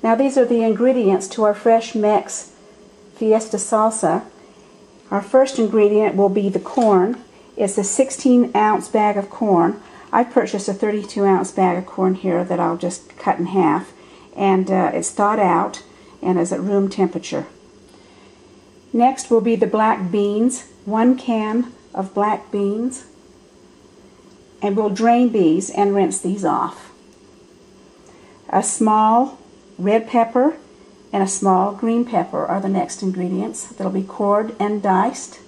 Now these are the ingredients to our fresh mix Fiesta salsa. Our first ingredient will be the corn. It's a 16-ounce bag of corn. I purchased a 32-ounce bag of corn here that I'll just cut in half, and it's thawed out and is at room temperature. Next will be the black beans, 1 can of black beans, and we'll drain these and rinse these off. A small red pepper and a small green pepper are the next ingredients. That'll be cored and diced.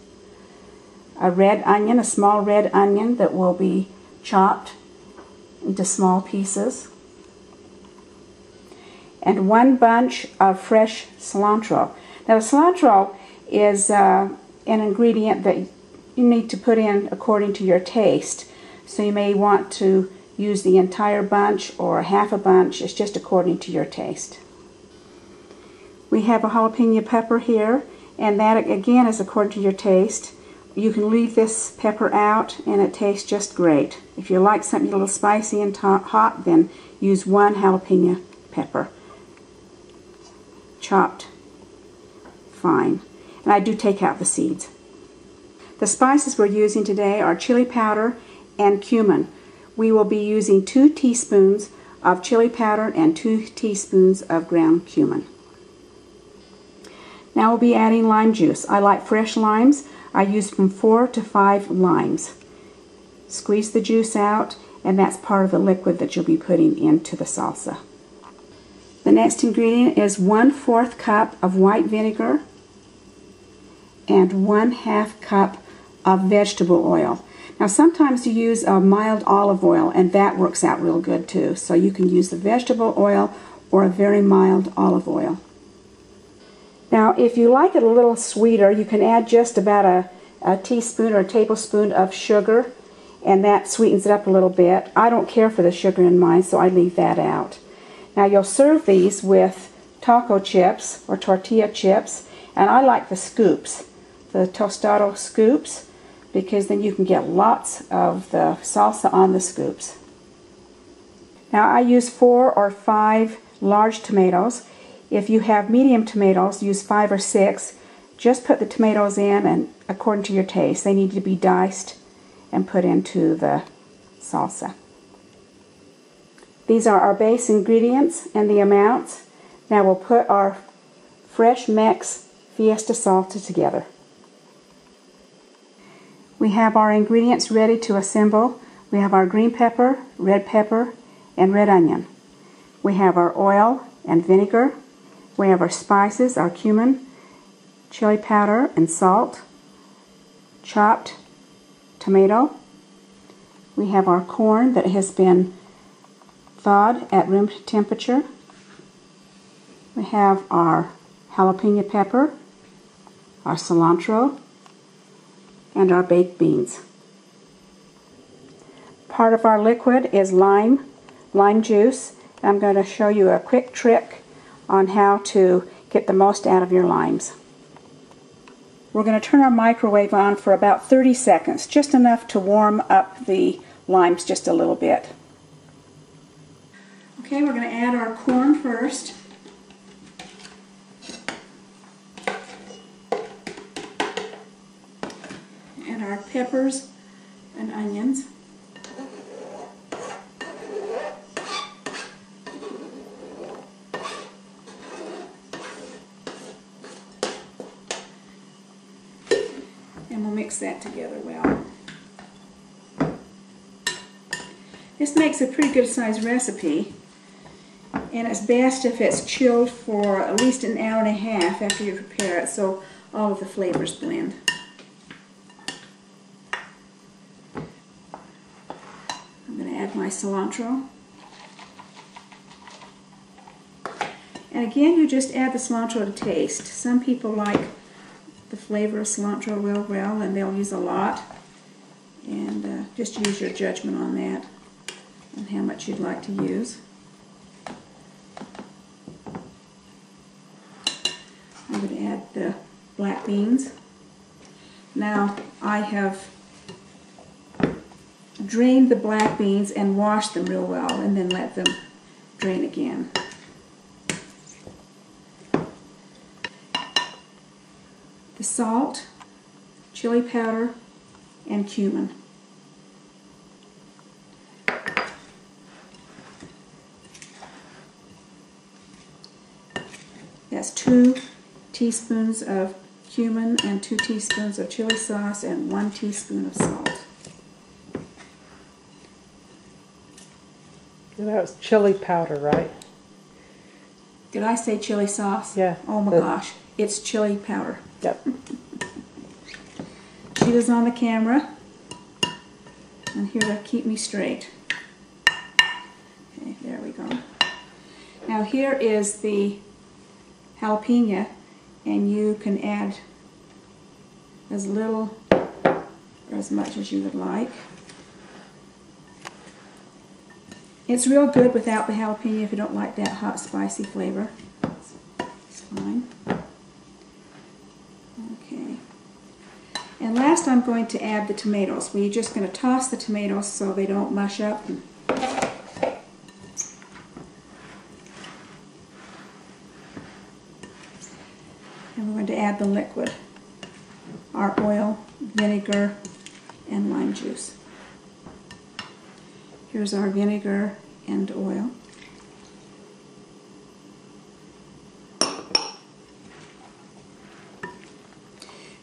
A red onion, a small red onion that will be chopped into small pieces. And 1 bunch of fresh cilantro. Now the cilantro is an ingredient that you need to put in according to your taste. So you may want to use the entire bunch or half a bunch. It's just according to your taste. We have a jalapeno pepper here, and that again is according to your taste. You can leave this pepper out and it tastes just great. If you like something a little spicy and hot, then use 1 jalapeno pepper, chopped fine. And I do take out the seeds. The spices we're using today are chili powder and cumin. We will be using 2 teaspoons of chili powder and 2 teaspoons of ground cumin. Now we'll be adding lime juice. I like fresh limes. I use from 4 to 5 limes. Squeeze the juice out, and that's part of the liquid that you'll be putting into the salsa. The next ingredient is 1/4 cup of white vinegar and 1/2 cup of vegetable oil. Now sometimes you use a mild olive oil, and that works out real good too. So you can use the vegetable oil or a very mild olive oil. Now if you like it a little sweeter, you can add just about a teaspoon or a tablespoon of sugar, and that sweetens it up a little bit. I don't care for the sugar in mine, so I leave that out. Now you'll serve these with taco chips or tortilla chips, and I like the scoops, the tostado scoops, because then you can get lots of the salsa on the scoops. Now I use 4 or 5 large tomatoes. If you have medium tomatoes, use 5 or 6. Just put the tomatoes in, and according to your taste. They need to be diced and put into the salsa. These are our base ingredients and the amounts. Now we'll put our fresh mix Fiesta salsa together. We have our ingredients ready to assemble. We have our green pepper, and red onion. We have our oil and vinegar. We have our spices, our cumin, chili powder and salt, chopped tomato. We have our corn that has been thawed at room temperature. We have our jalapeno pepper, our cilantro, and our baked beans. Part of our liquid is lime juice. I'm going to show you a quick trick on how to get the most out of your limes. We're going to turn our microwave on for about 30 seconds, just enough to warm up the limes just a little bit. Okay, we're going to add our corn first. And our peppers and onions. And we'll mix that together well. This makes a pretty good sized recipe, and it's best if it's chilled for at least an hour and a half after you prepare it, so all of the flavors blend. I'm going to add my cilantro. And again, you just add the cilantro to taste. Some people like the flavor of cilantro real well, and they'll use a lot. And just use your judgment on that and how much you'd like to use. I'm going to add the black beans. Now I have drained the black beans and washed them real well, and then let them drain again. the salt, chili powder, and cumin. That's 2 teaspoons of cumin and 2 teaspoons of chili sauce and 1 teaspoon of salt. And that was chili powder, right? Did I say chili sauce? Yeah. Oh my gosh, it's chili powder. Yep. She was on the camera and here to keep me straight. Okay, there we go. Now here is the jalapeno, and you can add as little or as much as you would like. It's real good without the jalapeno if you don't like that hot spicy flavor. It's fine. Okay. And last I'm going to add the tomatoes. We're just going to toss the tomatoes so they don't mush up. And we're going to add the liquid, our oil, vinegar, and lime juice. Here's our vinegar and oil.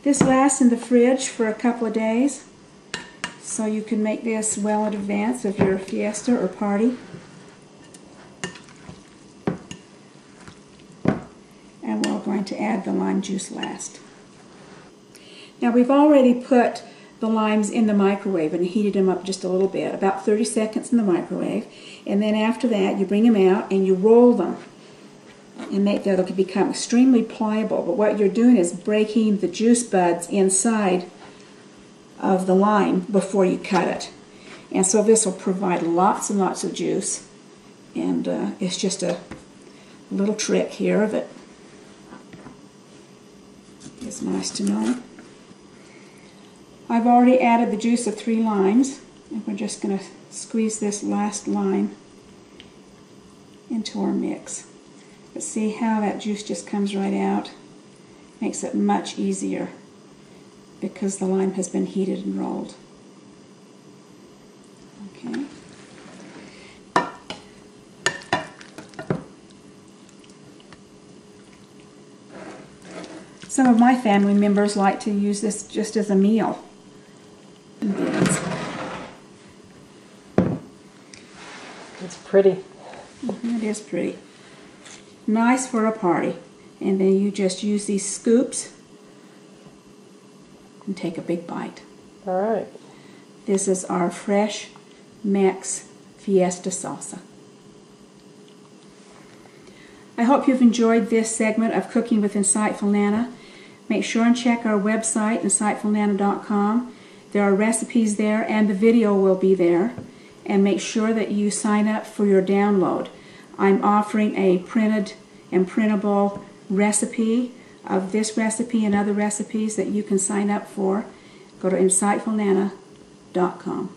This lasts in the fridge for a couple of days, so you can make this well in advance of your fiesta or party. And we're going to add the lime juice last. Now we've already put the limes in the microwave and heated them up just a little bit, about 30 seconds in the microwave, and then after that you bring them out and you roll them and make them become extremely pliable. But what you're doing is breaking the juice buds inside of the lime before you cut it. And so this will provide lots and lots of juice, and it's just a little trick here of it. It's nice to know. I've already added the juice of 3 limes, and we're just going to squeeze this last lime into our mix. But see how that juice just comes right out? Makes it much easier because the lime has been heated and rolled. Okay. Some of my family members like to use this just as a meal. It's pretty. It is pretty. Nice for a party. And then you just use these scoops and take a big bite. All right. This is our fresh Mex Fiesta salsa. I hope you've enjoyed this segment of Cooking with Insightful Nana. Make sure and check our website, insightfulnana.com. There are recipes there and the video will be there. And make sure that you sign up for your download. I'm offering a printed and printable recipe of this recipe and other recipes that you can sign up for. Go to insightfulnana.com.